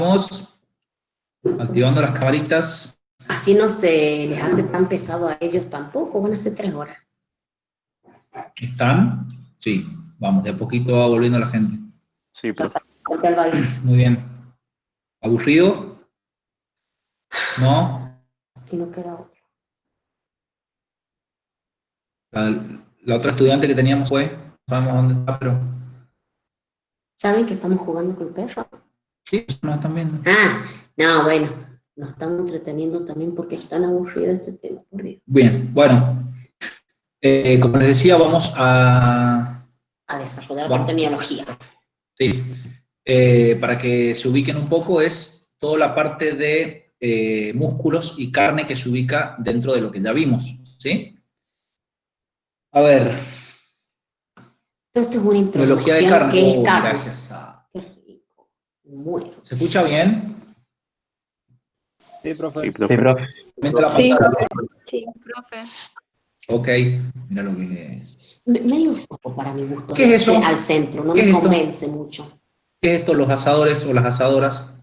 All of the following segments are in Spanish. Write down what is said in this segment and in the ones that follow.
Vamos activando las camaritas. Así no se les hace tan pesado a ellos tampoco, van a ser 3 horas. ¿Están? Sí, vamos, de a poquito va volviendo la gente. Sí, profe. Muy bien. ¿Aburrido? ¿No? Y no queda otro. La otra estudiante que teníamos fue, no sabemos dónde está, pero... ¿Saben que estamos jugando con el perro? Sí, nos están viendo. Ah, no, bueno, nos estamos entreteniendo también porque es tan aburrido este tema, por Dios. Bien, bueno. Como les decía, vamos a desarrollar la terminología. Sí. Para que se ubiquen un poco, es toda la parte de músculos y carne que se ubica dentro de lo que ya vimos, ¿sí? A ver. Esto es una Biología de introducción carne. que es carne. Gracias a... Qué rico. Muero. ¿Se escucha bien? Sí, profe. Sí, profe. Sí, Sí, profe. Ok, mira lo que es. Medio poco para mi gusto. ¿Qué es eso? Al centro, no ¿Qué me es esto? convence mucho. ¿Qué es esto, los asadores o las asadoras?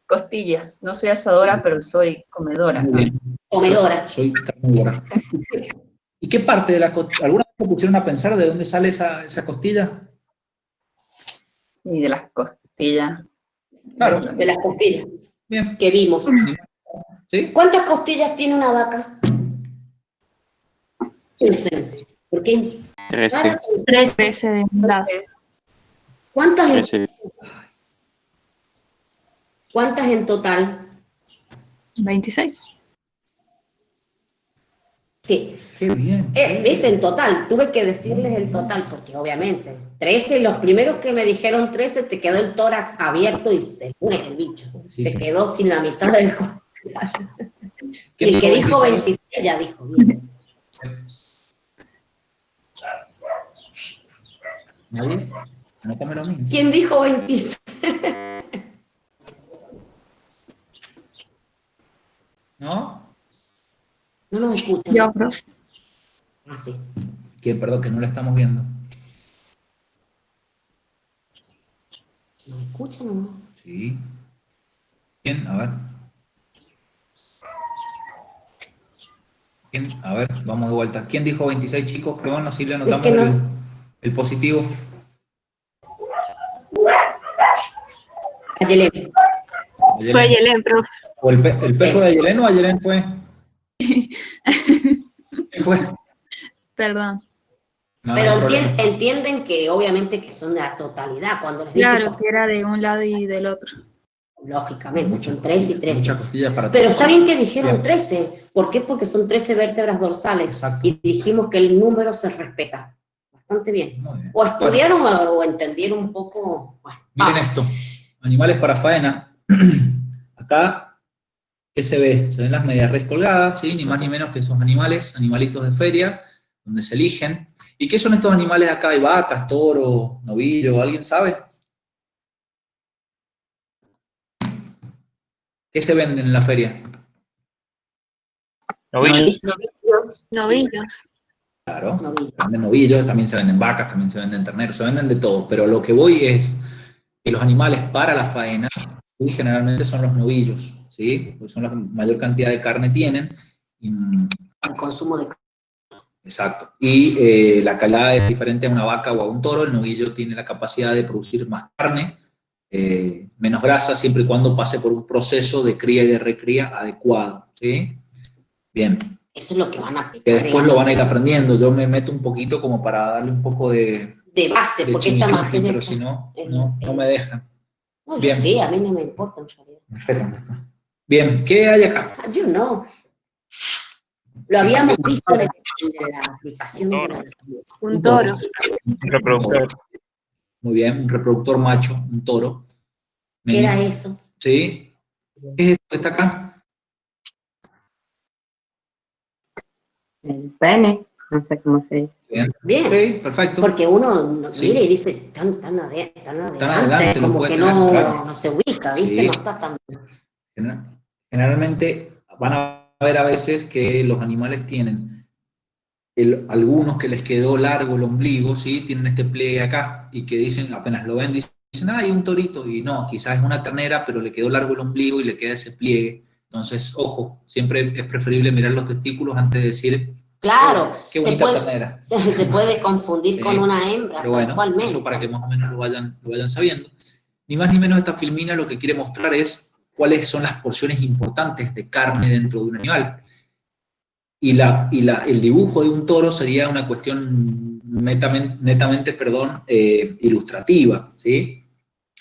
Costillas. No soy asadora, pero soy comedora. Muy bien. Comedora. Soy carnívora. ¿Y qué parte de la costilla? ¿Alguna vez se pusieron a pensar de dónde sale esa costilla? Y de las costillas. Claro. De las costillas. Bien. Que vimos. ¿Sí? ¿Cuántas costillas tiene una vaca? 15. ¿Por qué? 13. 13 de un lado. ¿Cuántas en total? 26. Sí. Qué bien. Viste, en total, tuve que decirles el total, porque obviamente, 13, los primeros que me dijeron 13, te quedó el tórax abierto y se muere el bicho. Sí. Se quedó sin la mitad del cuerpo. El que dijo 26 ya dijo bien. ¿Nadie? Anótame lo mismo. ¿Quién dijo 26? ¿No? No nos escuchan. Yo, profe. Ah, sí. ¿Quién? Perdón, que no la estamos viendo. ¿Nos escuchan o no? Sí. ¿Quién? A ver. ¿Quién? A ver, vamos de vuelta. ¿Quién dijo 26, chicos? Perdón, así le anotamos Es que no. el positivo. Ayelén. Ayelén. Fue Ayelén, profe. ¿O el perro de Ayelén o Ayelén fue? ¿Qué fue? Perdón. No, Pero no hay problema. entienden que obviamente que son de la totalidad. Cuando les dije, Claro, que era de un lado y del otro. lógicamente, son 13 y 13. Muchas costillas para Pero todos. está bien que dijeron Bien. 13. ¿Por qué? Porque son 13 vértebras dorsales. Exacto. Y dijimos que el número se respeta. Bastante bien. Muy bien. O estudiaron o entendieron un poco. Bueno, Miren vamos. esto. Animales para faena. Acá, ¿qué se ve? Se ven las medias res colgadas, ¿sí? Ni más ni menos que esos animales, animalitos de feria, donde se eligen. ¿Y qué son estos animales acá? ¿Hay vacas, toro, novillo? ¿Alguien sabe? ¿Qué se venden en la feria? Novillos. Claro, Novillo. se venden novillos, también se venden vacas, también se venden terneros, se venden de todo. Pero lo que voy es que los animales para la faena, ¿sí? Generalmente son los novillos, ¿sí? Porque son la mayor cantidad de carne tienen. El consumo de Exacto. Y la calidad es diferente a una vaca o a un toro. El novillo tiene la capacidad de producir más carne, menos grasa, siempre y cuando pase por un proceso de cría y de recría adecuado, ¿sí? Bien. Eso es lo que van a aplicar. Que después lo van a ir aprendiendo. Yo me meto un poquito como para darle un poco de base, porque esta chimichurri, materia. pero si no, no me dejan. No, yo Bien. sí, a mí no me importa en realidad. Perfecto. Bien, ¿qué hay acá? Yo no. Lo habíamos visto en la aplicación de la... Un toro. Un reproductor. Muy bien, un reproductor macho, un toro. ¿Qué era eso? ¿Sí? ¿Qué es esto que está acá? El pene, no sé cómo se dice. Bien. Bien. Sí, perfecto. Porque uno Sí. mira y dice, están adelante, adelante, lo como puede que tener, no, claro. no se ubica, ¿viste? Sí. No está tan... Generalmente van a ver a veces que los animales tienen algunos que les quedó largo el ombligo, ¿sí? Tienen este pliegue acá y que dicen, apenas lo ven, dicen dicen, hay un torito, y no, quizás es una ternera, pero le quedó largo el ombligo y le queda ese pliegue. Entonces, ojo, siempre es preferible mirar los testículos antes de decir, Claro, qué se bonita puede, ternera. se puede confundir Sí, con una hembra, pero bueno, actualmente. eso para que más o menos lo vayan sabiendo. Ni más ni menos esta filmina lo que quiere mostrar es cuáles son las porciones importantes de carne dentro de un animal. Y el dibujo de un toro sería una cuestión netamente ilustrativa, ¿sí?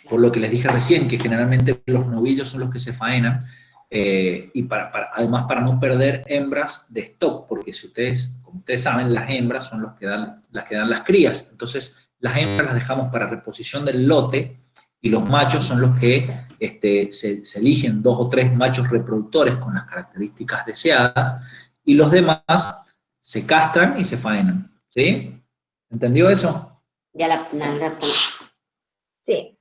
Por lo que les dije recién, que generalmente los novillos son los que se faenan, y además para no perder hembras de stock, porque si como ustedes saben, las hembras son las que dan las crías. Entonces, las hembras las dejamos para reposición del lote, y los machos son los que se eligen 2 o 3 machos reproductores con las características deseadas, y los demás se castran y se faenan, ¿sí? ¿Entendió eso? Ya Sí.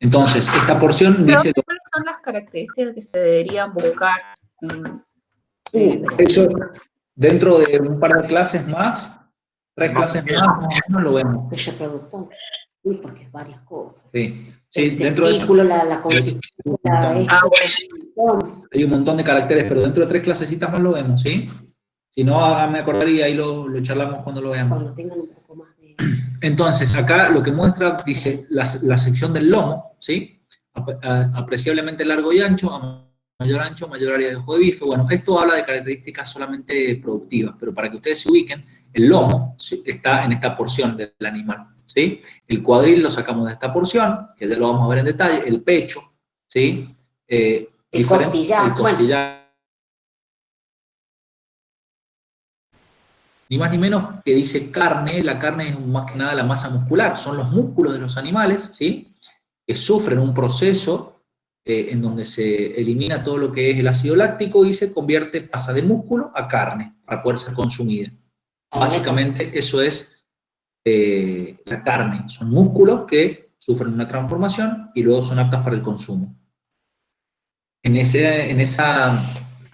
Entonces, esta porción Pero, dice... ¿cuáles son las características que se deberían buscar? Eso, dentro de un par de clases más, 3 clases más o menos lo vemos. El reproductor. Uy, porque es varias cosas. Sí, El dentro de eso testículo, la consistencia, bueno. hay un montón de caracteres, pero dentro de 3 clasecitas más lo vemos, ¿sí? Si no, me acordaría, ahí lo charlamos cuando lo veamos. cuando tengan un poco más de... Entonces, acá lo que muestra, dice, la sección del lomo, ¿sí? Apreciablemente largo y ancho, a mayor área de ojo de bife. Bueno, esto habla de características solamente productivas, pero para que ustedes se ubiquen, el lomo está en esta porción del animal, ¿sí? El cuadril lo sacamos de esta porción, que ya lo vamos a ver en detalle, el pecho, ¿sí? El costillar, Ni más ni menos que dice carne. La carne es más que nada la masa muscular, son los músculos de los animales, ¿sí? Que sufren un proceso en donde se elimina todo lo que es el ácido láctico y pasa de músculo a carne para poder ser consumida. Básicamente eso es la carne, son músculos que sufren una transformación y luego son aptas para el consumo. En esa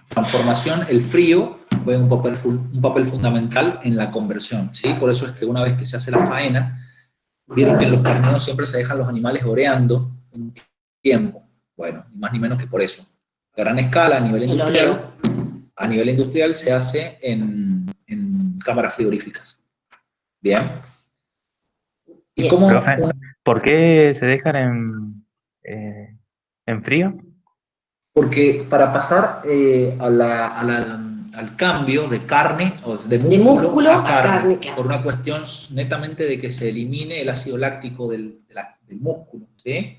transformación el frío juega un papel fundamental en la conversión, ¿sí? Por eso es que una vez que se hace la faena, vieron que en los carneos siempre se dejan los animales oreando un tiempo. Bueno, ni más ni menos que por eso. A gran escala, a nivel industrial se hace en cámaras frigoríficas. Bien. ¿Y cómo? Profe, ¿por qué se dejan en frío? Porque para pasar al cambio de carne, o de músculo a carne, claro. por una cuestión netamente de que se elimine el ácido láctico del músculo, ¿sí?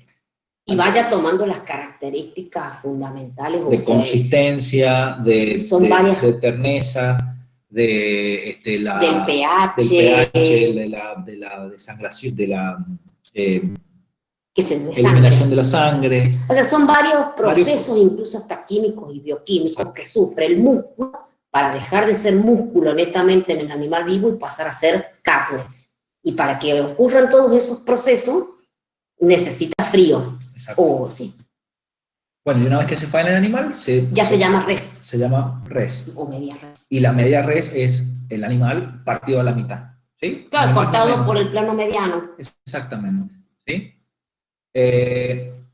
Y vaya tomando las características fundamentales. De consistencia, de terneza, del pH, de la desangración, de la eliminación de la sangre. O sea, son varios procesos, incluso hasta químicos y bioquímicos, que sufre el músculo para dejar de ser músculo netamente en el animal vivo y pasar a ser carne. Y para que ocurran todos esos procesos, necesita frío. Exacto. Sí. Bueno, y una vez que se faena el animal, se llama res. Se llama res. O media res. Y la media res es el animal partido a la mitad, ¿sí? Claro, cortado por el plano mediano. Exactamente, ¿sí?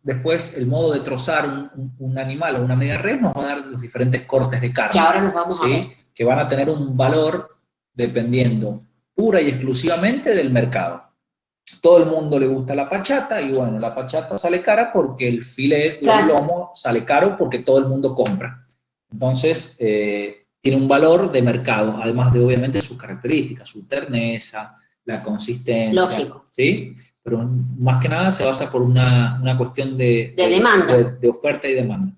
Después, el modo de trozar un animal o una media res nos va a dar los diferentes cortes de carne. Que ahora nos vamos a ver. Que van a tener un valor dependiendo pura y exclusivamente del mercado. Todo el mundo le gusta la pachata, y bueno, la pachata sale cara porque el filet o el lomo sale caro porque todo el mundo compra. Entonces, tiene un valor de mercado, además de obviamente sus características, su terneza, la consistencia. Lógico. ¿Sí? Pero más que nada se basa por una cuestión de demanda. De oferta y demanda.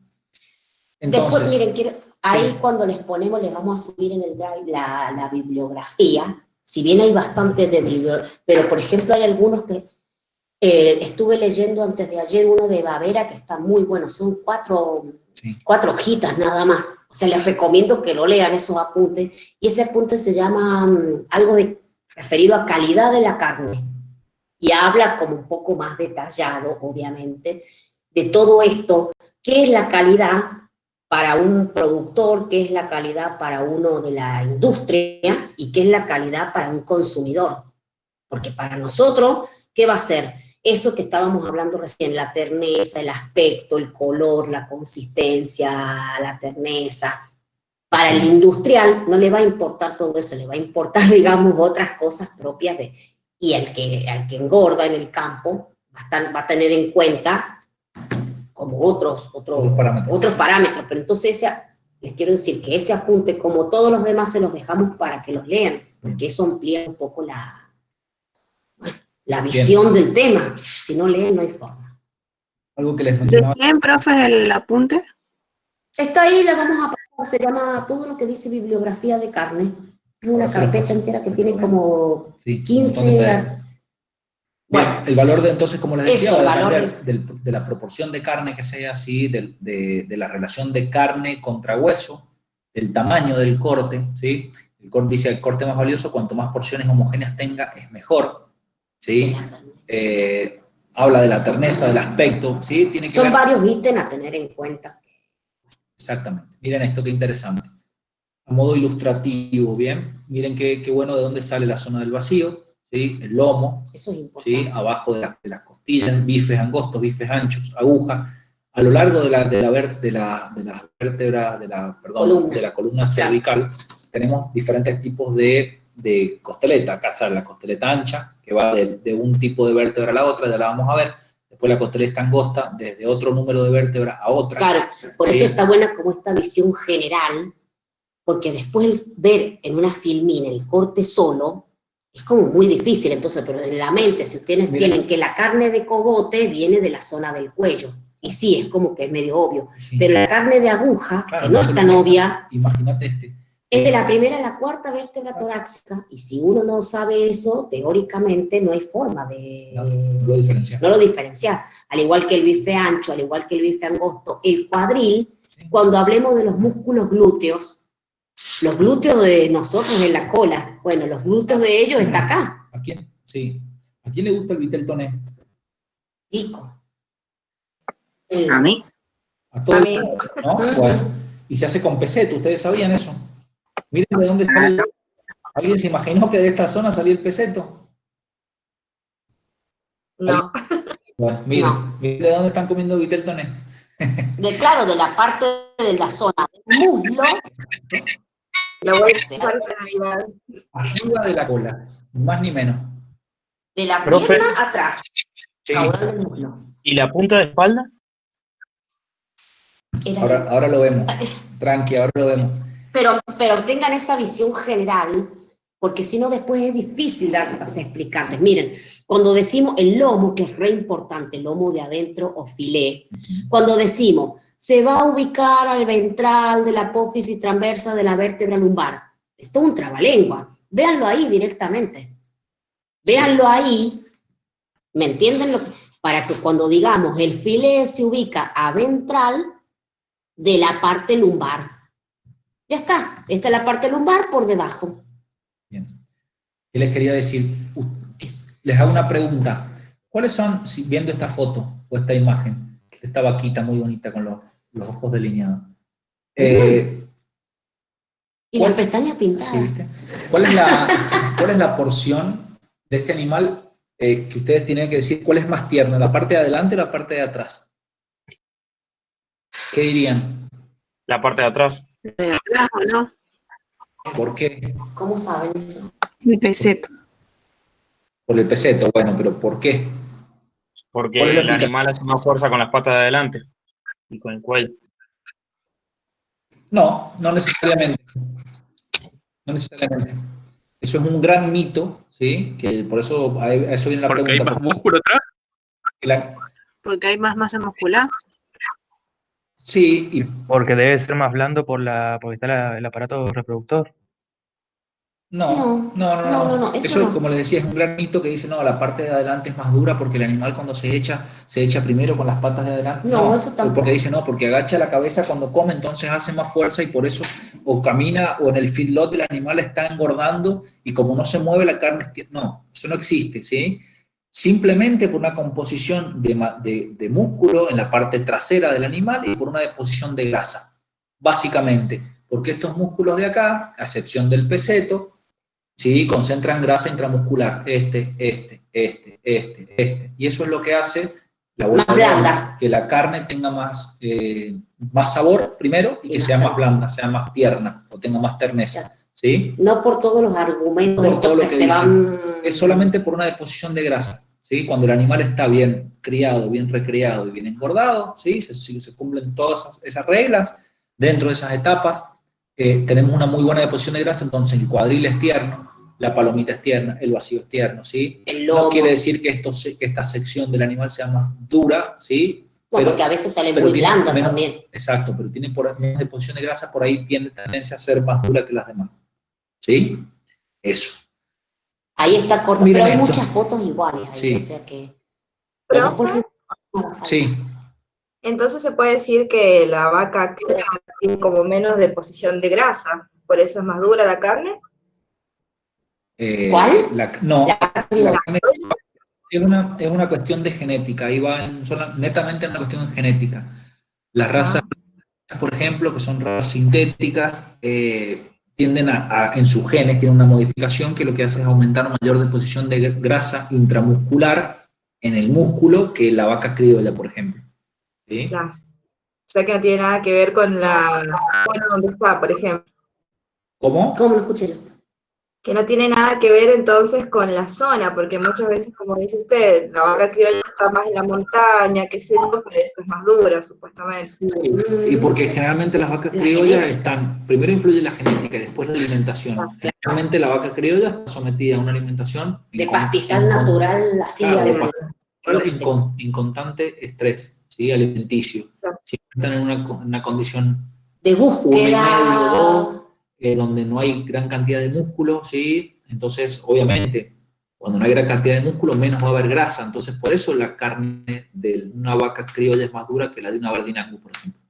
Entonces, después, miren, ahí cuando les ponemos, les vamos a subir en el drive la bibliografía. Si bien hay bastante de bibliografía, pero por ejemplo hay algunos que estuve leyendo antes de ayer, uno de Bavera que está muy bueno, son 4 hojitas nada más. O sea, les recomiendo que lo lean, esos apuntes. Y ese apunte se llama algo referido a calidad de la carne. Y habla como un poco más detallado, obviamente, de todo esto. ¿Qué es la calidad para un productor? ¿Qué es la calidad para uno de la industria? ¿Y qué es la calidad para un consumidor? Porque para nosotros, ¿qué va a ser? eso que estábamos hablando recién, la terneza, el aspecto, el color, la consistencia, la terneza. Para el industrial no le va a importar todo eso, le va a importar, digamos, otras cosas propias de... Y al que engorda en el campo va a tener en cuenta como otros parámetros. Pero entonces les quiero decir que ese apunte, como todos los demás, se los dejamos para que los lean, porque eso amplía un poco la visión del tema. Si no leen, no hay forma. Algo que les ¿De mencionaba. quién, profe, es el apunte? Está ahí, la vamos a pasar, se llama todo lo que dice bibliografía de carne. Es una Ahora se los carpeta paso. entera que tiene como Sí, un 15... montón de PDF. Bueno, el valor de, entonces, como les decía, Eso, va a el valor depender de la proporción de carne que sea, ¿sí? de la relación de carne contra hueso, del tamaño del corte, ¿sí? El corte dice, el corte más valioso, cuanto más porciones homogéneas tenga, es mejor, ¿sí? Habla de la terneza, del aspecto, ¿sí? Tiene que Son ver... varios ítems a tener en cuenta. Exactamente. Miren esto, qué interesante. A modo ilustrativo, ¿bien? Miren qué bueno de dónde sale la zona del vacío, ¿sí? El lomo, Eso es importante. ¿sí? Abajo de las costillas, bifes angostos, bifes anchos, aguja, a lo largo de la vértebra, de la columna cervical, tenemos diferentes tipos de costeleta. Acá está la costeleta ancha, que va de un tipo de vértebra a la otra, ya la vamos a ver. Después la costeleta angosta, desde otro número de vértebra a otra. Claro, por ¿sí? eso está buena como esta visión general, porque después ver en una filmina el corte solo es como muy difícil. Entonces, pero en la mente, si ustedes tienen que la carne de cogote viene de la zona del cuello, y sí, es como que es medio obvio, Sí. pero la carne de aguja, Claro, que no es tan obvia, imagínate este. es de la primera a la cuarta vértebra torácica, y si uno no sabe eso, teóricamente no hay forma de... No lo diferencias. No lo diferencias. Al igual que el bife ancho, al igual que el bife angosto, el cuadril, Sí. cuando hablemos de los músculos glúteos, los glúteos de nosotros en la cola, bueno, los glúteos de ellos está acá. ¿A quién? Sí. ¿A quién le gusta el vitel toné? Rico. A mí. A todos, A mí. ¿no? Bueno, y se hace con peseto, ¿ustedes sabían eso? Miren de dónde sale. ¿Alguien se imaginó que de esta zona salía el peseto? No. Bueno, miren, No. miren de dónde están comiendo vitel toné. Claro, de la parte de la zona del muslo, La voy a usar esta Navidad. Arriba de la cola, ni más ni menos. de la Profe. pierna atrás, Sí. caudal del muslo. ¿Y la punta de espalda? Era- Ahora lo vemos. Tranqui, ahora lo vemos. Pero tengan esa visión general, porque si no después es difícil explicarles. Miren, cuando decimos el lomo, que es re importante, el lomo de adentro o filé, cuando decimos se va a ubicar al ventral de la apófisis transversa de la vértebra lumbar, es todo un trabalengua. Véanlo ahí directamente. Véanlo ahí, ¿me entienden? Para que cuando digamos el filé se ubica a ventral de la parte lumbar. Ya está, esta es la parte lumbar por debajo. Bien. ¿Qué les quería decir? Les hago una pregunta. ¿Cuáles son, viendo esta foto o esta imagen, esta vaquita muy bonita con los ojos delineados? Y las pestañas pintadas. Sí, ¿viste? ¿Cuál es la porción de este animal que ustedes tienen que decir cuál es más tierna, la parte de adelante o la parte de atrás? ¿Qué dirían? La parte de atrás. ¿De atrás o no? ¿Por qué? ¿Cómo saben eso? El peseto. Por el peseto, bueno, pero ¿por qué? Porque ¿Cuál es la el explicación? animal hace más fuerza con las patas de adelante y con el cuello. No, no necesariamente. No necesariamente. Eso es un gran mito, ¿sí? Que por eso a eso viene la Porque hay pregunta. más músculo atrás. Porque hay más masa muscular. Sí, y Porque debe ser más blando porque está el aparato reproductor. no. No, eso Eso, no. como les decía, es un gran mito que dice, no, la parte de adelante es más dura porque el animal cuando se echa primero con las patas de adelante. No, eso tampoco. Porque dice, no, porque agacha la cabeza cuando come, entonces hace más fuerza y por eso o camina o en el feedlot el animal está engordando y como no se mueve la carne, no, eso no existe, ¿sí? Simplemente por una composición de músculo en la parte trasera del animal y por una deposición de grasa, básicamente, porque estos músculos de acá, a excepción del peseto, ¿sí? Concentran grasa intramuscular, y eso es lo que hace la vuelta Más blanda. que la carne tenga más, más sabor primero y que sea más blanda, sea más tierna o tenga más terneza, ¿sí? No por todos los argumentos Por todo lo que se dicen. van... Es solamente por una deposición de grasa, ¿sí? Cuando el animal está bien criado, bien recreado y bien engordado, ¿sí? Se cumplen todas esas reglas. Dentro de esas etapas tenemos una muy buena deposición de grasa, entonces el cuadril es tierno, la palomita es tierna, el vacío es tierno, ¿sí? No quiere decir que esta sección del animal sea más dura, ¿sí? No, porque a veces sale muy blanda también. Exacto, pero tiene menos deposición de grasa, por ahí tiene tendencia a ser más dura que las demás, ¿sí? Eso. Ahí está corto, Miren pero hay esto. muchas fotos iguales ahí, Sí. o sea que... ¿Profe? Sí. Entonces se puede decir que la vaca criolla tiene como menos deposición de grasa, por eso es más dura la carne. ¿Cuál? No, La criolla. es una cuestión de genética, ahí va netamente en una cuestión de genética. Las razas, por ejemplo, que son razas sintéticas, tienden en sus genes, tienen una modificación que lo que hace es aumentar una mayor deposición de grasa intramuscular en el músculo que la vaca criolla, por ejemplo. ¿Sí? Claro. O sea que no tiene nada que ver con la zona donde está, por ejemplo. ¿Cómo? ¿Cómo lo escuché? Que no tiene nada que ver entonces con la zona, porque muchas veces, como dice usted, la vaca criolla está más en la montaña, qué sé yo, por eso es más dura, supuestamente. Y porque generalmente las vacas criollas primero influye la genética y después la alimentación. Generalmente la vaca criolla está sometida a una alimentación de pastizal natural, así en constante estrés, ¿sí? Alimenticio. Claro. Siempre están en una condición de búsqueda, 1,5, 2, donde no hay gran cantidad de músculo, ¿sí? Entonces, obviamente, cuando no hay gran cantidad de músculo, menos va a haber grasa. Entonces, por eso la carne de una vaca criolla es más dura que la de una Verdin Angus, por ejemplo.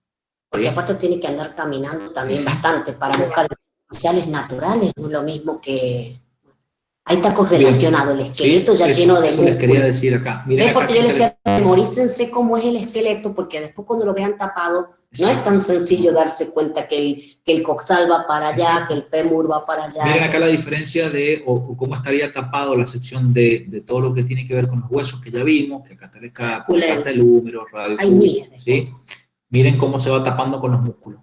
Porque aparte tiene que andar caminando también bastante para buscar especiales naturales, no es lo mismo que... Ahí está correlacionado el esqueleto ya lleno de eso músculo. les quería decir acá. Miren ¿Ves? Porque acá yo les decía, memorícense cómo es el esqueleto, porque después cuando lo vean tapado, no es tan sencillo darse cuenta que el coxal va para allá, que el fémur va para allá. Miren acá la diferencia o cómo estaría tapado la sección de todo lo que tiene que ver con los huesos que ya vimos, que acá está el escápulo, acá está el húmero, radio. Hay miles de ¿sí? Miren cómo se va tapando con los músculos.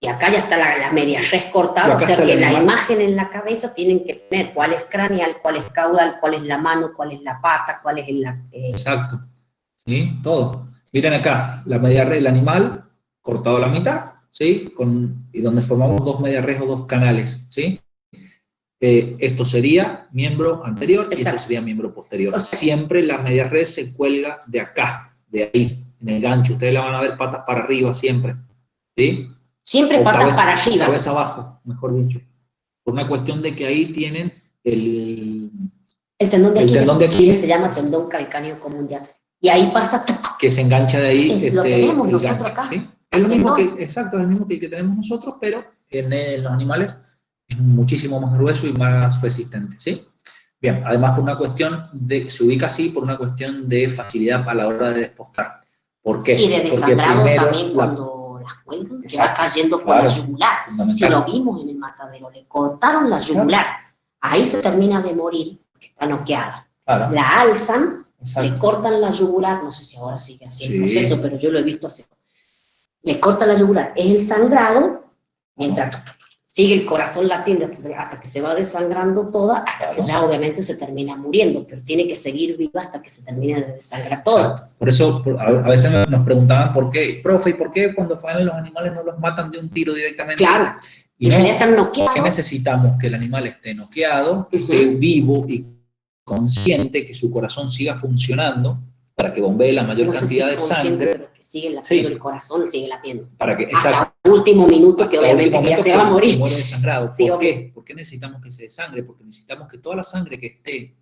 Y acá ya está la media res cortada, o sea que la imagen en la cabeza tienen que tener cuál es craneal, cuál es caudal, cuál es la mano, cuál es la pata, cuál es el... Exacto. ¿Sí? Todo. Miren acá, la media res del animal, cortado a la mitad, ¿sí? Y donde formamos dos media res o dos canales, ¿sí? Esto sería miembro anterior. Exacto. Y esto sería miembro posterior. O sea, siempre la media res se cuelga de acá, de ahí, en el gancho. Ustedes la van a ver patas para arriba siempre, ¿sí? Siempre patas para arriba. Cabeza abajo, mejor dicho. Por una cuestión de que ahí tienen el tendón de Aquiles se llama tendón calcáneo común ya. Y ahí pasa... Que se engancha de ahí. Lo tenemos nosotros gancho, acá. ¿sí? Es lo mismo que, exacto, es el mismo que el que tenemos nosotros, pero en los animales es muchísimo más grueso y más resistente, ¿sí? Bien, además por una cuestión se ubica así por una cuestión de facilidad a la hora de despostar. ¿Por qué? Y de desangrado también cuando... las cuelgan, que va cayendo por la yugular. Si lo vimos en el matadero, le cortaron la yugular. Ahí se termina de morir, porque está noqueada. Claro. La alzan, le cortan la yugular, no sé si ahora sigue así el proceso, pero yo lo he visto así. Le cortan la yugular, es el sangrado, mientras sigue el corazón latiendo hasta que se va desangrando toda, hasta que ya obviamente se termina muriendo, pero tiene que seguir viva hasta que se termine de desangrar toda. Por eso a veces nos preguntaban por qué, profe, ¿y por qué cuando faenan los animales no los matan de un tiro directamente? Claro, y no, están noqueados. ¿Qué necesitamos? Que el animal esté noqueado, que esté vivo y consciente, que su corazón siga funcionando, para que bombee la mayor cantidad de sangre. Pero que sigue latiendo el corazón, sigue latiendo. Para que, hasta el último minuto, que obviamente ya se va a morir. Muere desangrado. ¿Por qué? ¿Por qué necesitamos que se desangre? Porque necesitamos que toda la sangre que esté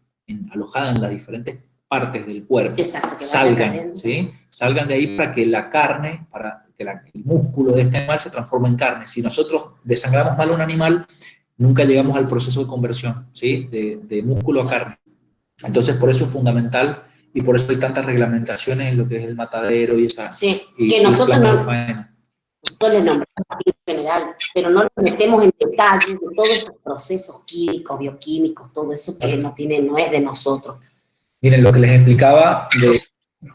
alojada en las diferentes partes del cuerpo salgan, ¿sí? Salgan de ahí para que la carne, para que el músculo de este animal se transforme en carne. Si nosotros desangramos mal a un animal, nunca llegamos al proceso de conversión, ¿sí? De músculo a carne. Entonces, por eso es fundamental. Y por eso hay tantas reglamentaciones en lo que es el matadero y esa... Sí, que nosotros Nosotros le nombramos así en general, pero no nos metemos en detalle de todos esos procesos químicos, bioquímicos, todo eso que no es de nosotros. Miren, lo que les explicaba de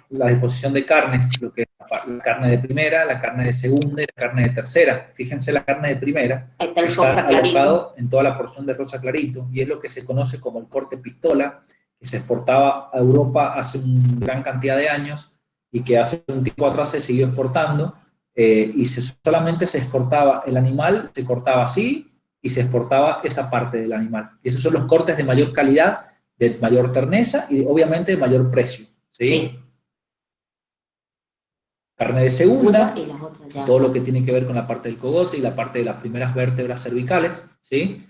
la disposición de carnes, lo que es la carne de primera, la carne de segunda y la carne de tercera. Fíjense la carne de primera, Ahí está el rosa clarito. alojado en toda la porción de rosa clarito, y es lo que se conoce como el corte pistola, que se exportaba a Europa hace una gran cantidad de años, y que hace un tiempo atrás se siguió exportando, y solamente se exportaba el animal, se cortaba así, y se exportaba esa parte del animal. Y esos son los cortes de mayor calidad, de mayor terneza, y obviamente de mayor precio. ¿Sí? Sí. Carne de segunda, Y las otras ya. todo lo que tiene que ver con la parte del cogote y la parte de las primeras vértebras cervicales, ¿sí?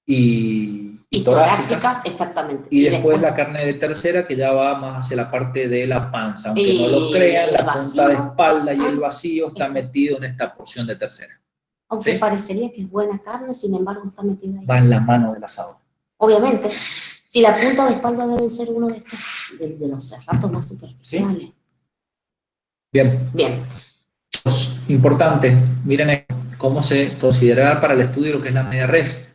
Y torácicas, exactamente. y después la carne de tercera, que ya va más hacia la parte de la panza. Aunque no lo crean, la punta de espalda y el vacío está metido en esta porción de tercera. Aunque ¿Sí? parecería que es buena carne, sin embargo está metida ahí. Va en la mano del asador. Obviamente, si la punta de espalda debe ser uno de estos, de los cerratos más superficiales. ¿Sí? Bien. Bien. Importante, miren cómo se considerará para el estudio lo que es la media res.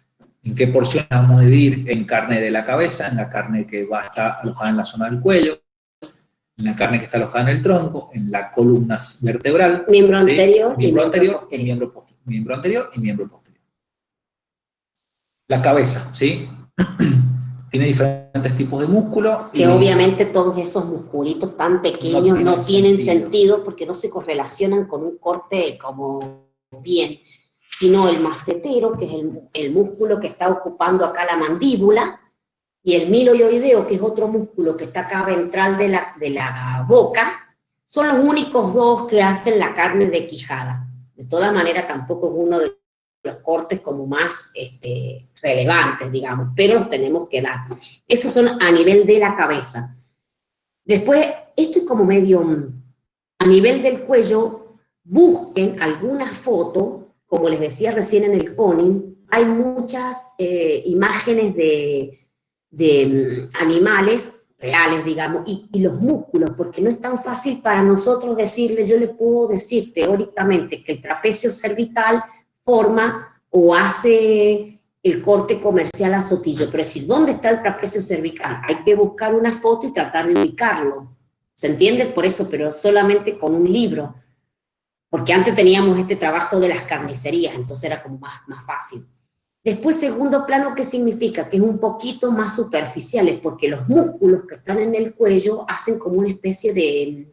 En qué porciones vamos a dividir: en carne de la cabeza, en la carne que va a estar alojada en la zona del cuello, en la carne que está alojada en el tronco, en la columna vertebral, miembro ¿sí? anterior, miembro y anterior posterior. y miembro posterior. Miembro anterior y miembro posterior. La cabeza, ¿sí? Tiene diferentes tipos de músculo. Que obviamente todos esos musculitos tan pequeños no tienen sentido porque no se correlacionan con un corte como bien, sino el macetero, que es el músculo que está ocupando acá la mandíbula, y el miloioideo, que es otro músculo que está acá ventral de la boca, son los únicos dos que hacen la carne de quijada. De todas maneras, tampoco es uno de los cortes como más relevantes, digamos, pero los tenemos que dar. Esos son a nivel de la cabeza. Después, esto es como medio a nivel del cuello. Busquen alguna foto, como les decía recién en el coning, hay muchas imágenes de animales reales, digamos, y los músculos, porque no es tan fácil para nosotros decirle. Yo le puedo decir teóricamente que el trapecio cervical forma o hace el corte comercial a Sotillo, pero es decir, ¿dónde está el trapecio cervical? Hay que buscar una foto y tratar de ubicarlo. ¿Se entiende? Por eso, pero solamente con un libro. Porque antes teníamos este trabajo de las carnicerías, entonces era como más fácil. Después, segundo plano, ¿qué significa? Que es un poquito más superficiales, porque los músculos que están en el cuello hacen como una especie de,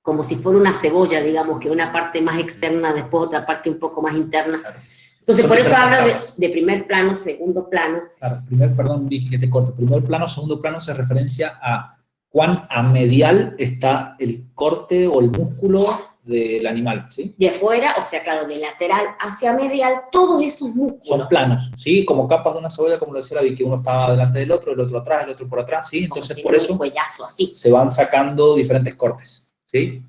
como si fuera una cebolla, digamos, que una parte más externa, después otra parte un poco más interna. Claro. Entonces, por eso habla de primer plano, segundo plano. Claro, perdón, Vicky, que te corto. Primer plano, segundo plano se referencia a cuán a medial está el corte o el músculo del animal, ¿sí? De afuera, o sea, claro, de lateral hacia medial, todos esos músculos. Son planos, ¿sí? Como capas de una cebolla, como lo decía la Vicky, uno está delante del otro, el otro atrás, el otro por atrás, ¿sí? Entonces, por eso un cuellazo así. se van sacando diferentes cortes, ¿sí?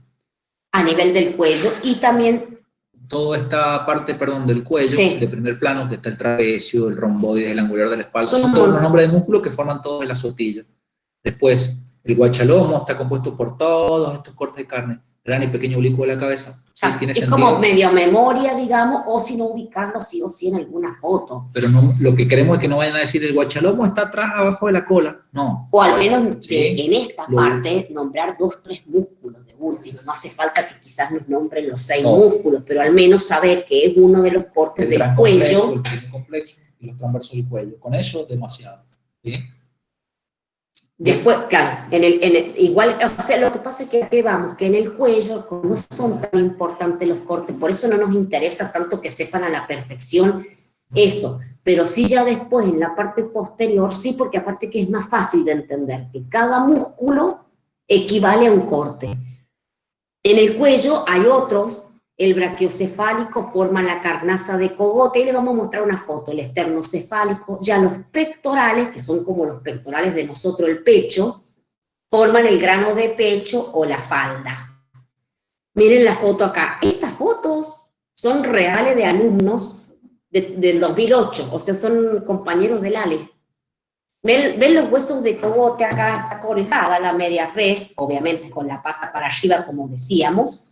A nivel del cuello, y también toda esta parte, perdón, del cuello, sí, de primer plano, que está el trapecio, el romboide, el angular de la espalda, son todos los nombres de músculos que forman todo el azotillo. Después, el guachalomo está compuesto por todos estos cortes de carne, gran y pequeño oblicuo de la cabeza. ¿Sí? ¿Tiene es sentido? como medio memoria, digamos, o si no ubicarlo sí o sí en alguna foto. Pero no, lo que queremos es que no vayan a decir el guachalomo está atrás, abajo de la cola. No. O al menos ¿sí? en esta parte, nombrar 2, 3 músculos de último. No hace falta que quizás nos nombren los 6 músculos, pero al menos saber que es uno de los cortes del cuello. El pequeño complejo y los transversos del cuello. Con eso, demasiado. ¿Sí? Después, claro, igual, o sea, lo que pasa es que aquí vamos, que en el cuello, como no son tan importantes los cortes, por eso no nos interesa tanto que sepan a la perfección eso, pero sí ya después en la parte posterior, sí, porque aparte que es más fácil de entender, que cada músculo equivale a un corte. En el cuello hay otros. El brachiocefálico forma la carnaza de cogote, y le vamos a mostrar una foto. El esternocefálico, ya los pectorales, que son como los pectorales de nosotros, el pecho, forman el grano de pecho o la falda. Miren la foto acá. Estas fotos son reales de alumnos del 2008, o sea, son compañeros del ALE. ¿Ven los huesos de cogote acá? Está colgada la media res, obviamente con la pata para arriba, como decíamos.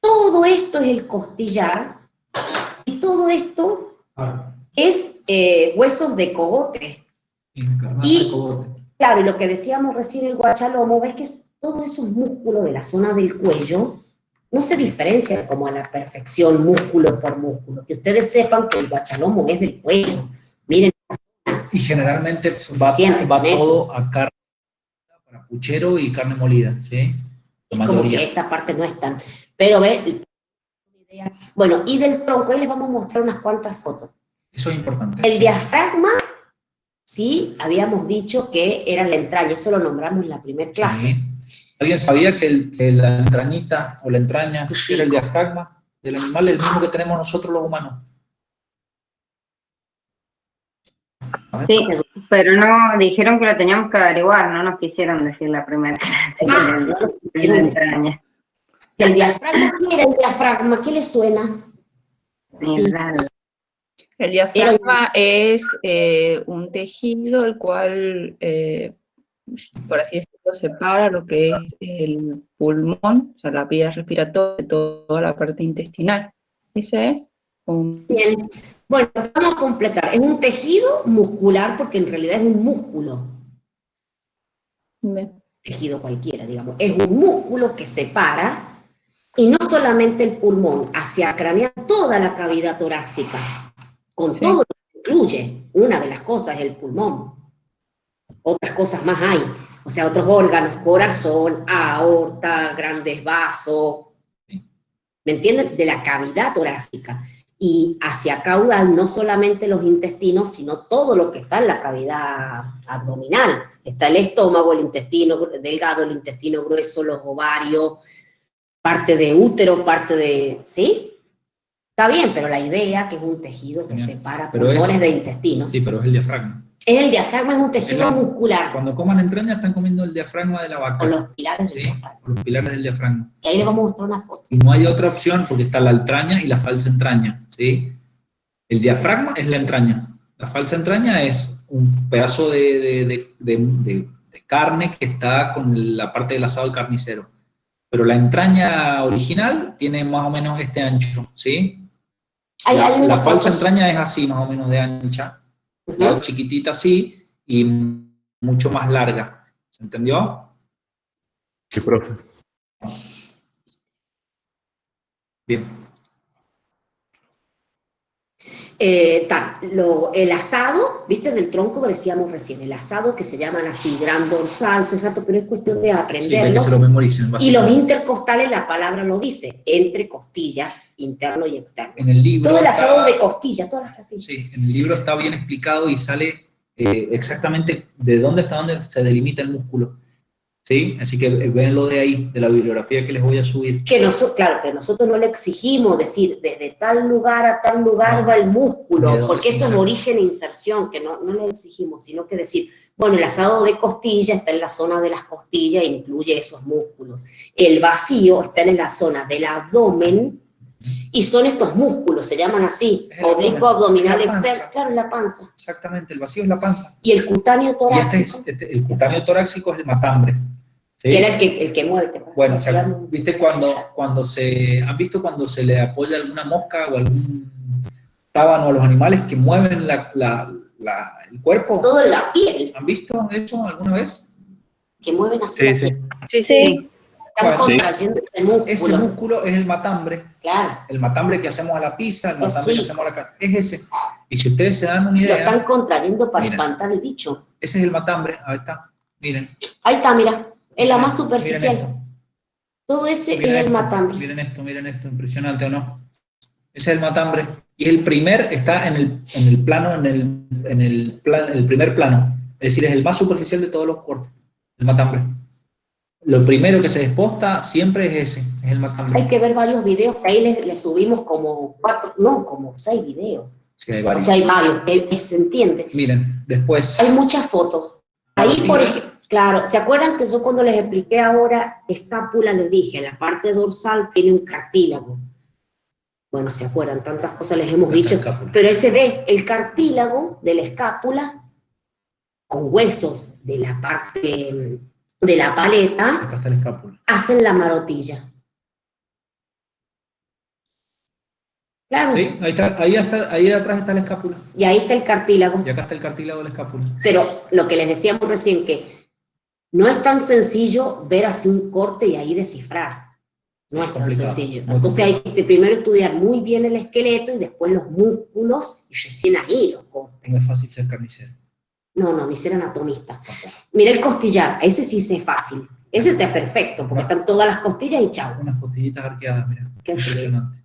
Todo esto es el costillar y todo esto Ah, es huesos de cogote. encarnada Y- de cogote. Claro, y lo que decíamos recién, el guachalomo, ves que todos esos músculos de la zona del cuello no se diferencian como a la perfección músculo por músculo. Que ustedes sepan que el guachalomo es del cuello. Miren, Y generalmente va Suficiente con eso. todo a carne para puchero y carne molida, ¿sí? La es como mayoría. que esta parte no es tan... Pero ve, bueno, y del tronco, ahí les vamos a mostrar unas cuantas fotos. Eso es importante. El diafragma, sí, habíamos dicho que era la entraña, eso lo nombramos en la primera clase. Sí. ¿Alguien sabía que la entrañita o la entraña Qué era el rico. diafragma del animal, el mismo que tenemos nosotros los humanos? Sí, pero no dijeron que lo teníamos que averiguar, no nos quisieron decir la primera clase que era la entraña. El diafragma, ¿qué era el diafragma? ¿Qué le suena? Sí. El diafragma es un tejido el cual, por así decirlo, separa lo que es el pulmón, o sea, la vía respiratoria, de toda la parte intestinal. Ese es un... Bien. Bueno, vamos a completar. Es un tejido muscular porque en realidad es un músculo. Tejido cualquiera, digamos. Es un músculo que separa, y no solamente el pulmón, hacia cranear toda la cavidad torácica, con Sí. todo lo que incluye. Una de las cosas es el pulmón. Otras cosas más hay. O sea, otros órganos, corazón, aorta, grandes vasos. ¿Me entienden? De la cavidad torácica. Y hacia caudal, no solamente los intestinos, sino todo lo que está en la cavidad abdominal. Está el estómago, el intestino delgado, el intestino grueso, los ovarios, parte de útero, parte de... ¿Sí? Está bien, pero la idea que es un tejido que Bien. separa Pero pulmones es- de intestino. Sí, pero es el diafragma. Es el diafragma, es un tejido Es la- muscular Cuando coman entraña están comiendo el diafragma de la con vaca, los pilares del ¿sí? diafragma. Con los pilares del diafragma. Y ahí les vamos a mostrar una foto. Y no hay otra opción porque está la entraña y la falsa entraña, ¿sí? El diafragma es la entraña. La falsa entraña es un pedazo de carne que está con la parte del asado del carnicero. Pero la entraña original tiene más o menos este ancho, ¿sí? Hay La unas falsa fotos. entraña es así, más o menos de ancha, Ujú. chiquitita así y mucho más larga. ¿Se entendió? Sí, profe. Bien. El asado, viste, del tronco que decíamos recién, el asado que se llaman así, gran dorsal, hace rato, pero es cuestión de Sí, ve aprenderlo. que se lo memoricen. Y los básicamente. intercostales, la palabra lo dice, entre costillas, interno y externo. En el libro Todo el está- asado de costillas, todas las costillas. Sí, en el libro está bien explicado y sale exactamente de dónde hasta dónde se delimita el músculo. ¿Sí? Así que véanlo de ahí, de la bibliografía que les voy a subir. Claro, que nosotros no le exigimos decir, desde tal lugar a tal lugar No. va el Ni de músculo, dónde porque se eso es inserta. origen e inserción, que no le exigimos, sino que decir, bueno, el asado de costilla está en la zona de las costillas e incluye esos músculos. El vacío está en la zona del abdomen y son estos músculos, se llaman así, Es el oblicuo abdomen, abdominal es la panza. externo, claro, en la panza. Exactamente, el vacío es la panza. Y el cutáneo Y este torácico, es, el cutáneo torácico es el matambre. ¿Sí? que era el que mueve. ¿te acuerdas? Bueno, o Se sea, llama- ¿viste ¿han visto cuando se le apoya alguna mosca o algún tábano a los animales que mueven el cuerpo? Todo en la piel, ¿Han visto eso alguna vez? que mueven así Sí, la sí. piel. Sí, Sí. Están Bueno, contrayendo ese músculo. Ese músculo es el matambre. Claro, El matambre que hacemos a la pizza, el Qué matambre que rico. hacemos a la carne, es ese. Y si ustedes se dan una lo idea, están contrayendo para Mira. espantar el bicho. ese es el matambre, ahí está, miren. Ahí está, mira, es la Miren más esto, superficial. Miren esto, Todo ese miren es el esto, matambre. miren esto, impresionante o no. Ese es el matambre. Y el primer está en el plano, en el primer plano. Es decir, es el más superficial de todos los cortes, el matambre. Lo primero que se desposta siempre es ese, es el matambre. Hay que ver varios videos, que ahí le subimos como 6 videos. Sí, hay O varios. sea, hay varios, se entiende. Miren, después. Hay muchas fotos. Ahí, por ejemplo, claro, ¿se acuerdan que yo cuando les expliqué ahora escápula les dije, la parte dorsal tiene un cartílago? Bueno, ¿se acuerdan? Tantas cosas les hemos Acá está dicho. el escápula. Pero ese ve el cartílago de la escápula con huesos de la parte de la paleta, Acá está el escápula. hacen la marotilla. Claro. Sí, ahí atrás está la escápula. Y ahí está el cartílago. Y acá está el cartílago de la escápula. Pero lo que les decíamos recién, que no es tan sencillo ver así un corte y ahí descifrar. No es tan sencillo. Entonces hay que primero estudiar muy bien el esqueleto y después los músculos y recién ahí los cortes. No es fácil ser carnicero. No, ni ser anatomista. Mira el costillar, ese sí es fácil. Ese está perfecto, porque están todas las costillas y chao. Unas costillitas arqueadas, mira. Qué impresionante.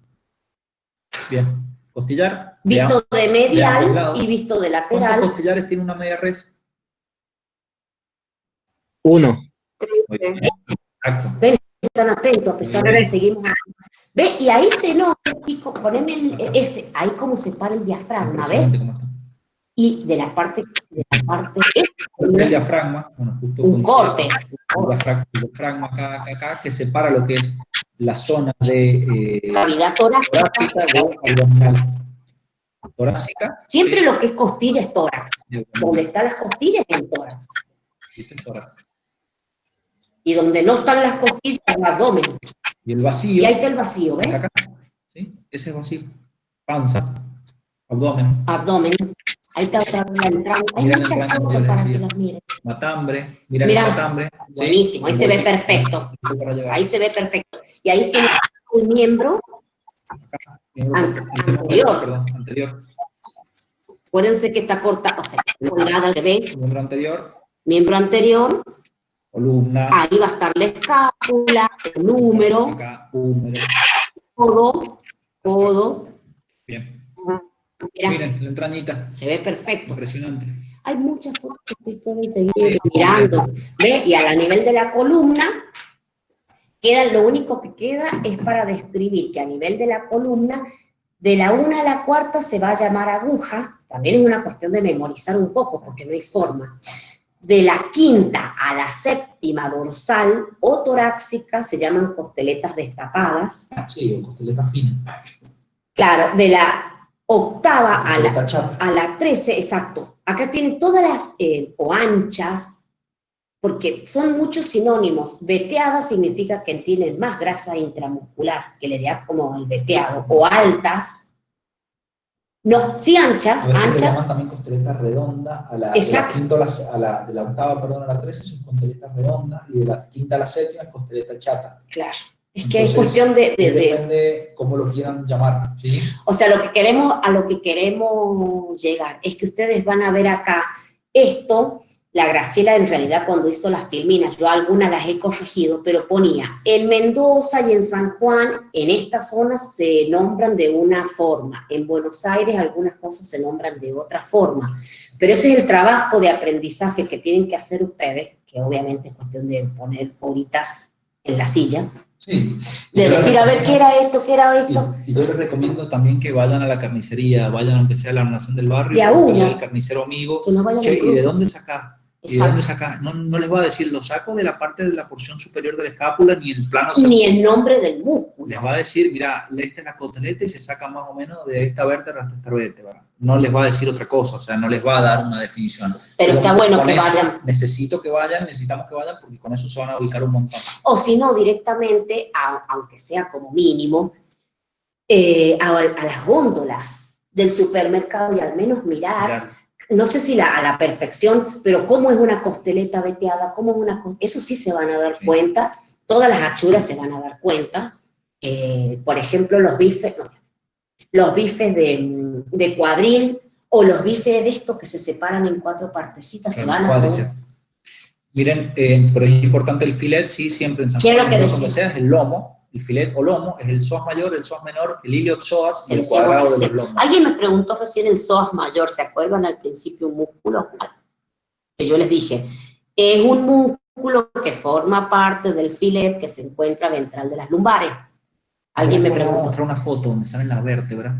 Bien, costillar. Visto de medial lados. y visto de lateral. ¿Cuántos costillares tiene una media res? 1. Exacto. Ven, están atentos a pesar de que seguimos. Ve, y ahí se nota, chicos, poneme ese, ahí como se para el diafragma, ¿ves? Y de la parte el diafragma, bueno, justo un corte. El diafragma acá, que separa lo que es la zona de cavidad torácica de abdominal. Torácica. Siempre lo que es costilla es tórax. Donde están las costillas es el tórax. Y donde no están las costillas es el abdomen. Y el vacío. Y ahí está el vacío, ¿ves? Acá, ¿sí? Ese es vacío. Panza. Abdomen. Abdomen. Ahí está la entrada. Hay muchas fotos para que las miren. Matambre. Miren el matambre. Buenísimo, ahí se ve perfecto. Ahí se ve perfecto. Y ahí se ve el miembro anterior. Acuérdense que está corta, o sea, colgada al revés. Miembro anterior. Miembro anterior. Columna. Ahí va a estar la escápula, el húmero. Acá, húmero. Codo. Bien. Mira, miren, la entrañita. Se ve perfecto. Impresionante. Hay muchas fotos que ustedes pueden seguir mirando. ¿Ve? Y a nivel de la columna, lo único que queda es para describir que a nivel de la columna, de la 1 a la 4 se va a llamar aguja. También es una cuestión de memorizar un poco, porque no hay forma. De la 5ª a la 7ª dorsal o torácica se llaman costeletas destapadas. Sí, o costeletas finas. Claro, de la 8ª a la 13, exacto. Acá tienen todas las, o anchas, porque son muchos sinónimos. Veteada significa que tienen más grasa intramuscular, que le da como el veteado, o altas. No, sí anchas, a veces anchas. le llaman también costeleta redonda, de la 8ª, perdón, a la 13 son costeletas redondas, y de la 5ª a la 7ª es costeleta chata. Claro. Es que es cuestión de depende cómo lo quieran llamar, ¿sí? O sea, a lo que queremos llegar es que ustedes van a ver acá esto. La Graciela en realidad cuando hizo las filminas, yo algunas las he corregido, pero ponía en Mendoza y en San Juan, en estas zonas se nombran de una forma, en Buenos Aires algunas cosas se nombran de otra forma, pero ese es el trabajo de aprendizaje que tienen que hacer ustedes, que obviamente es cuestión de poner horitas en la silla, sí. De decir, a ver, ¿qué era esto? ¿Qué era esto? Y yo les recomiendo también que vayan a la carnicería, vayan aunque sea a la almacén del barrio, de a uno, al carnicero amigo, que no vayan che, ¿y de dónde sacás? ¿Y de dónde sacás? No les va a decir, lo saco de la parte de la porción superior de la escápula, ni el plano ni el nombre del músculo. Les va a decir, mira, esta es la costeleta y se saca más o menos de esta vértebra hasta esta vértebra. No les va a decir otra cosa, o sea, no les va a dar una definición. Pero está bueno que eso, vayan. Necesitamos que vayan porque con eso se van a ubicar un montón. O si no, directamente, aunque sea como mínimo, a las góndolas del supermercado y al menos mirar. No sé si a la perfección, pero cómo es una costeleta veteada, eso sí se van a dar cuenta, todas las achuras se van a dar cuenta. Por ejemplo, los bifes de cuadril, o los bifes de estos que se separan en 4 partecitas, se van a ver. Miren, pero es importante el filet, sí, siempre en San Juan, donde sea, es el lomo. El filet o lomo es el psoas mayor, el psoas menor, el iliopsoas y el cuadrado de los lomos. Alguien me preguntó recién el psoas mayor, ¿se acuerdan al principio un músculo? Que yo les dije, es un músculo que forma parte del filet que se encuentra ventral de las lumbares. Alguien me preguntó. Voy a mostrar una foto donde sale la vértebra,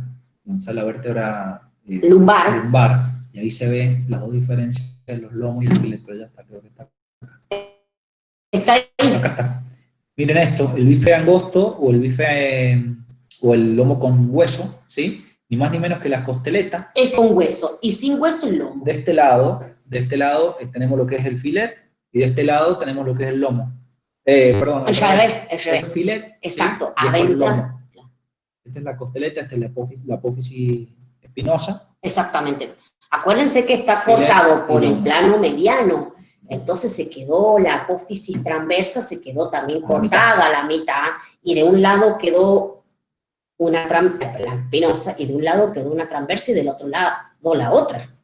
lumbar, y ahí se ve las dos diferencias de los lomos y el filet, pero ya está, creo que está. Está ahí. Acá está. Miren esto, el bife angosto o el bife o el lomo con hueso, ¿sí? Ni más ni menos que la costeleta. Es con hueso, y sin hueso el lomo. De este lado tenemos lo que es el filet, y de este lado tenemos lo que es el lomo. Perdón. El revés. El filet. Exacto, ¿sí? adentro. Esta es la costeleta, esta es la apófisis espinosa. Exactamente. Acuérdense que está Filet cortado por y el lomo. plano mediano. Entonces se quedó la apófisis transversa, se quedó también cortada a la mitad, y de un lado quedó la espinosa, y de un lado quedó una transversa y del otro lado la otra.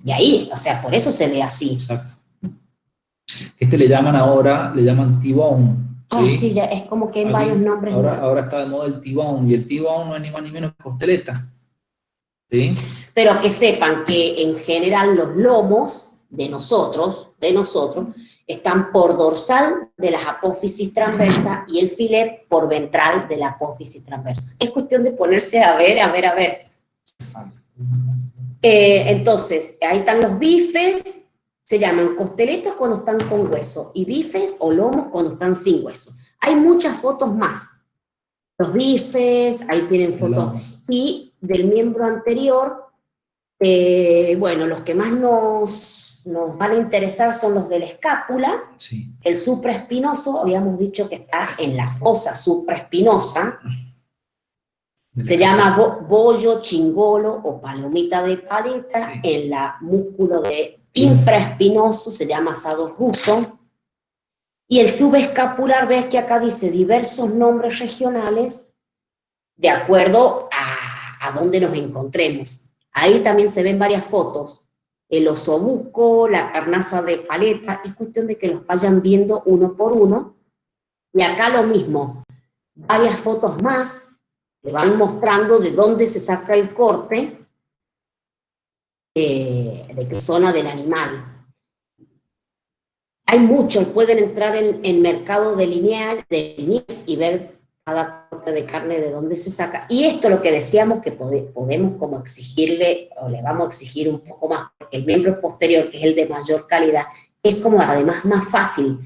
Y ahí, o sea, por eso se ve así. Exacto. Este le llaman ahora, le llaman T-bone. Ah, sí, ya es como que hay varios nombres. Ahora está de moda el T-bone, y el T-bone no es ni más ni menos que costeleta. ¿Sí? Pero que sepan que en general los lomos de nosotros, están por dorsal de las apófisis transversa y el filet por ventral de la apófisis transversa. Es cuestión de ponerse a ver. Entonces, ahí están los bifes, se llaman costeletas cuando están con hueso, y bifes o lomos cuando están sin hueso. Hay muchas fotos más. Los bifes, ahí tienen fotos. Y del miembro anterior, bueno, los que más nos van a interesar son los de la escápula. Sí. El supraespinoso, habíamos dicho que está en la fosa supraespinosa. Se llama bollo, chingolo o palomita de paleta. Sí. En la músculo de infraespinoso se llama asado ruso. Y el subescapular, ves que acá dice diversos nombres regionales de acuerdo a dónde nos encontremos. Ahí también se ven varias fotos. El osobuco, la carnaza de paleta, es cuestión de que los vayan viendo uno por uno. Y acá lo mismo, varias fotos más que van mostrando de dónde se saca el corte, de qué zona del animal. Hay muchos, pueden entrar en mercado de lineales y ver cada corte de carne de dónde se saca. Y esto es lo que decíamos que podemos como exigirle, o le vamos a exigir un poco más, porque el miembro posterior, que es el de mayor calidad, es como además más fácil,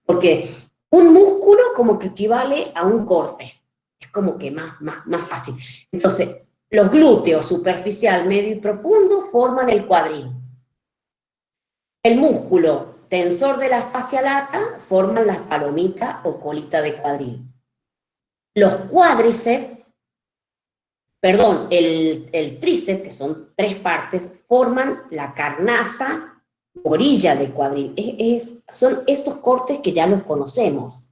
porque un músculo como que equivale a un corte, es como que más fácil. Entonces, los glúteos superficial, medio y profundo forman el cuadril. El músculo tensor de la fascia lata forman las palomitas o colita de cuadril. Los cuádriceps, perdón, el tríceps, que son 3 partes, forman la carnaza, orilla de cuadril. Son estos cortes que ya los conocemos.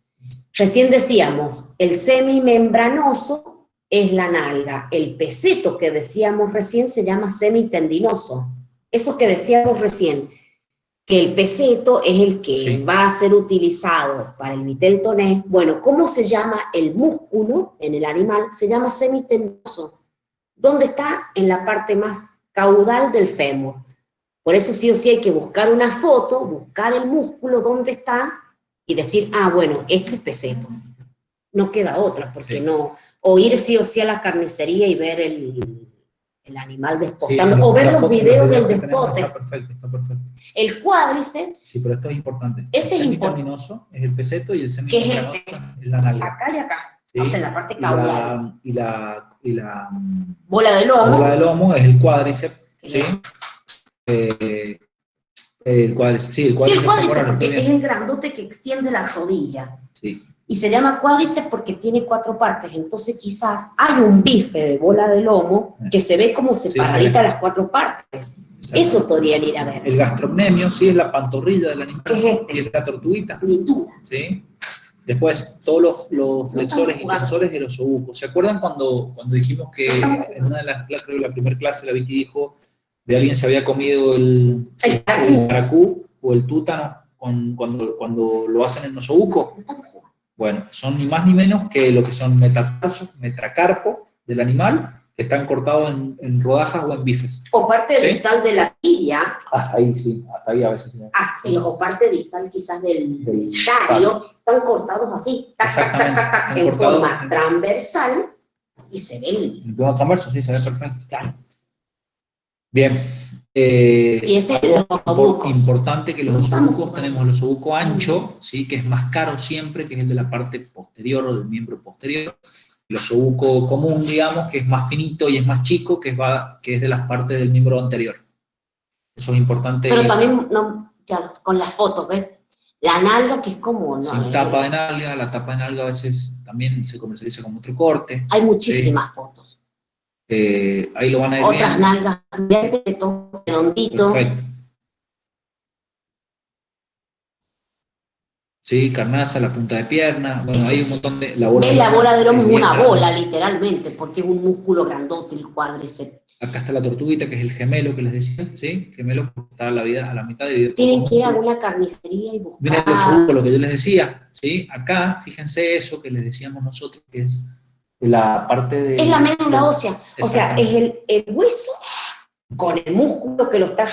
Recién decíamos, el semimembranoso es la nalga. El peseto que decíamos recién se llama semitendinoso. Eso que decíamos recién, que el peseto es el que va a ser utilizado para el viteltoné. Bueno, ¿cómo se llama el músculo en el animal? Se llama semitendinoso. ¿Dónde está? En la parte más caudal del fémur. Por eso sí o sí hay que buscar una foto, buscar el músculo, dónde está, y decir, ah, bueno, este es peseto. No queda otra, porque no... O ir sí o sí a la carnicería y ver el animal despostando, o ver los videos del despote. Está perfecto. El cuádriceps. Sí, pero esto es importante. Ese el es semitendinoso es el peseto y el semimembranoso es la nalga. Acá y acá. ¿Sí? O sea, en la parte caudal. Y la bola de lomo. Bola de lomo es el cuádriceps. ¿Sí? El cuádriceps. Sí, el cuádriceps porque es el grandote que extiende la rodilla. Sí. Y se llama cuádriceps porque tiene 4 partes. Entonces quizás hay un bife de bola de lomo que se ve como separadita las 4 partes. Eso podrían ir a ver. El gastrocnemio, sí, es la pantorrilla del animal. ¿Qué es este? Y es la tortuguita. Tortuga. ¿Sí? Después, todos los flexores y tensores del osobuco. ¿Se acuerdan cuando dijimos que en una de las clases, creo que la primera clase, la Vicky dijo, de alguien se había comido el caracú o el tútano cuando lo hacen en osobuco? Bueno, son ni más ni menos que lo que son metacarpo del animal, que están cortados en rodajas o en bifes. O parte distal de la tibia. Hasta ahí, sí, hasta ahí a veces. Sí. O parte distal quizás del radio, están cortados así, en forma transversal, y se ve el plano transverso, sí, se ve perfecto. Claro. Bien. Y ese es los osobucos. Importante que los osobucos, tenemos el osobuco ancho, ¿sí? Que es más caro siempre, que es el de la parte posterior o del miembro posterior. El osobuco común, digamos, que es más finito y es más chico, que es de las partes del miembro anterior. Eso es importante. Pero también, claro, con las fotos, ¿ves? La nalga, que es como... sin tapa de nalga, la tapa de nalga a veces también se comercializa como otro corte. Hay muchísimas fotos. Ahí lo van a ir Otras viendo. nalgas, bien redondito. Perfecto. Sí, carnaza, la punta de pierna, bueno, Ese hay un sí. montón de... La bola, La bola de lomo es bien una grande. bola, literalmente, porque es un músculo grandote, el cuádriceps. Acá está la tortuguita, que es el gemelo que les decía, ¿sí? Gemelo porque está a la mitad de... Tienen que ir a alguna carnicería y buscar. Miren los yugos, lo que yo les decía, ¿sí? Acá, fíjense eso que les decíamos nosotros, que es la parte de... Es la médula ósea, o sea, es Exactamente. el hueso con el músculo que lo está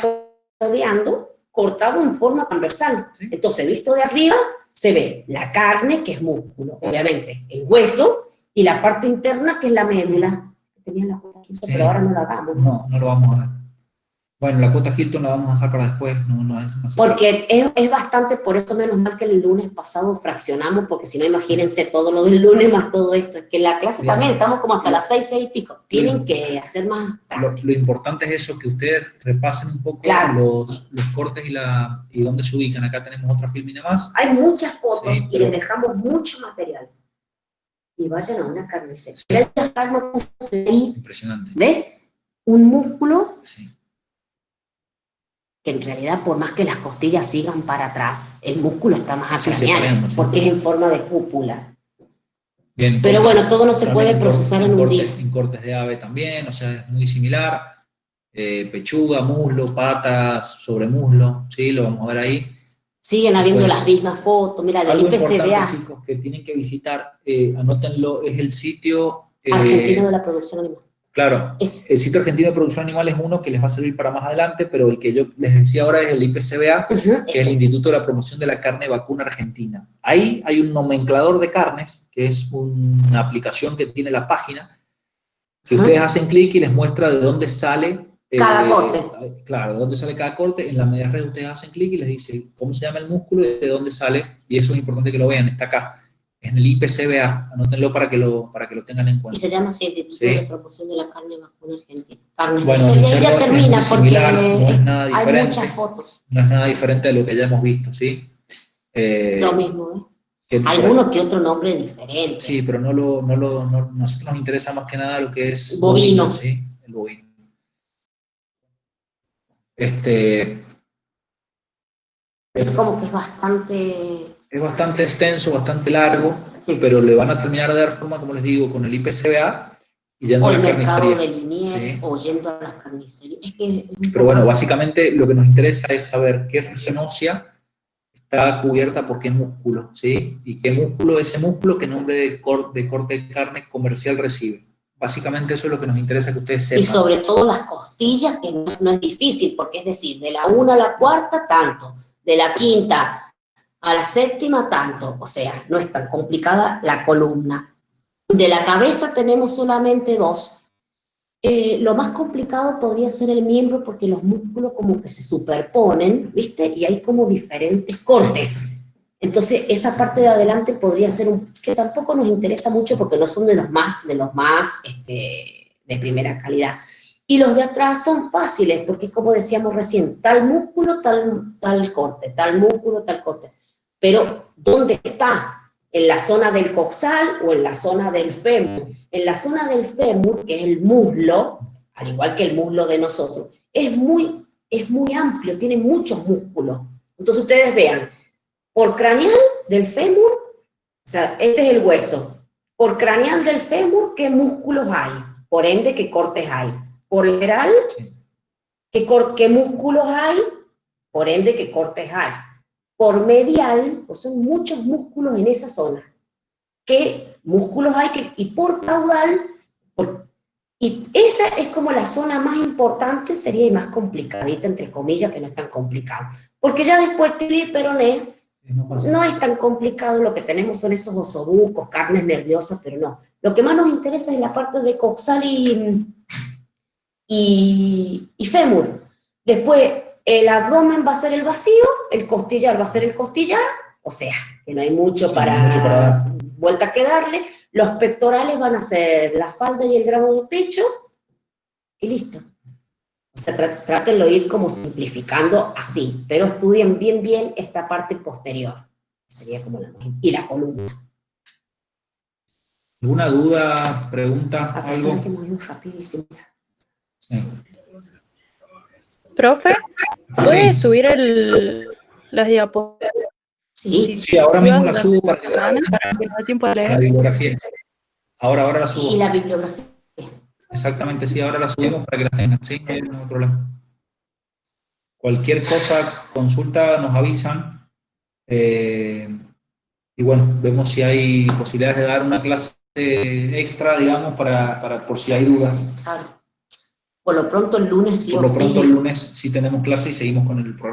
rodeando, cortado en forma transversal. Sí. Entonces, visto de arriba, se ve la carne, que es músculo, obviamente, el hueso, y la parte interna, que es la médula. Tenía la cuota Hilton, Sí. pero ahora no la hagamos. No lo vamos a ver. Bueno, la cuota Hilton la vamos a dejar para después, no es más. Porque es bastante, por eso menos mal que el lunes pasado fraccionamos, porque si no, imagínense todo lo del lunes más todo esto. Es que en la clase Bien. también estamos como hasta las 6 y pico. Tienen que hacer más Lo práctica. importante es eso, que ustedes repasen un poco Claro. los cortes y dónde se ubican. Acá tenemos otra filmina más. Hay muchas fotos Sí, y pero- les dejamos mucho material. Y vayan a una carnicería. Sí. El diafragma, ¿cómo se ve ahí? Impresionante. ¿Ves? Un músculo Sí. que en realidad, por más que las costillas sigan para atrás, el músculo está más Sí, acraneado, separando, sí. porque es en forma de cúpula. Bien, Pero cortes- bueno, todo no se también puede procesar en un cortes, día. en cortes de ave también, o sea, es muy similar. Pechuga, muslo, patas, sobremuslo, ¿sí? Lo vamos a ver ahí. Siguen habiendo Pues, las mismas fotos. Mira, del Algo IPCBA, importante, chicos, que tienen que visitar, anótenlo, es el sitio... Argentino de la Producción Animal. Claro, Ese. el sitio argentino de producción animal es uno que les va a servir para más adelante, pero el que yo les decía ahora es el IPCBA, Ujú, que es el ese. Instituto de la Promoción de la Carne Vacuna Argentina. Ahí hay un nomenclador de carnes, que es una aplicación que tiene la página, que Ujú. ustedes hacen clic y les muestra de dónde sale... Cada corte. Claro, de dónde sale cada corte. En la media red ustedes hacen clic y les dice cómo se llama el músculo y de dónde sale, y eso es importante que lo vean, está acá. Es en el IPCBA, anótenlo para que lo tengan en Y cuenta. se llama así, Instituto Sí. de Promoción de la Carne Vacuna Argentina. Carnes Bueno, de el cerdo, y ahí cerdo ya es termina, muy porque similar, no es nada hay diferente. muchas fotos. No es nada diferente de lo que ya hemos visto, ¿sí? Lo mismo, ¿eh? Que- Hay uno que otro nombre diferente. Sí, pero nosotros nos interesa más que nada lo que es Bovino. ¿sí? El bovino. Este, Es como que es bastante... es bastante extenso, bastante largo, pero le van a terminar de dar forma, como les digo, con el IPCBA y yendo O a el la mercado carnicería. de Liniers, Sí. o yendo a las carnicerías. Es que es un Pero bueno, poco- básicamente lo que nos interesa es saber qué región ósea está cubierta por qué músculo, ¿sí? Y qué músculo, ese músculo, qué nombre de corte de carne comercial recibe. Básicamente eso es lo que nos interesa que ustedes sepan. Y sobre todo las costillas, que no es difícil, porque es decir, de la 1 a la 4, tanto. De la 5ª a la 7ª, tanto. O sea, no es tan complicada la columna. De la cabeza tenemos solamente 2. Lo más complicado podría ser el miembro, porque los músculos como que se superponen, ¿viste? Y hay como diferentes cortes. Entonces, esa parte de adelante podría ser que tampoco nos interesa mucho, porque no son de los más de primera calidad. Y los de atrás son fáciles, porque como decíamos recién, tal músculo, tal corte, tal músculo, tal corte. Pero, ¿dónde está? ¿En la zona del coxal o en la zona del fémur? En la zona del fémur, que es el muslo, al igual que el muslo de nosotros, es muy amplio, tiene muchos músculos. Entonces ustedes vean, por craneal del fémur, o sea, este es el hueso. Por craneal del fémur, ¿qué músculos hay? Por ende, ¿qué cortes hay? Por lateral, Sí. ¿qué músculos hay? Por ende, ¿qué cortes hay? Por medial, pues son muchos músculos en esa zona. ¿Qué músculos hay? Y por caudal, y esa es como la zona más importante, sería y más complicadita, entre comillas, que no es tan complicado. Porque ya después tibia y peroné, no es tan complicado, lo que tenemos son esos osobucos, carnes nerviosas, pero no. Lo que más nos interesa es la parte de coxal y fémur. Después, el abdomen va a ser el vacío, el costillar va a ser el costillar, o sea, que no hay mucho, Sí, para, no hay mucho para dar. vuelta que darle. Los pectorales van a ser la falda y el grano de pecho, y listo. O sea, trátenlo de ir como simplificando así, pero estudien bien esta parte posterior. Sería como la más, y la columna. ¿Alguna duda, pregunta, A pesar algo? de que hemos ido rapidísimo. Sí. Profe, ¿puede subir las diapositivas? Sí, ahora mismo la de subo para Ana, para que nos dé tiempo de la leer. bibliografía. Ahora la subo. y la bibliografía. Exactamente, sí, ahora la subimos para que la tengan, sí, no hay ningún problema. Cualquier cosa, consulta, nos avisan. Y bueno, vemos si hay posibilidades de dar una clase extra, digamos, por si hay dudas. Claro. Por lo pronto el lunes sí Por o lo pronto sí. el lunes sí tenemos clase y seguimos con el programa.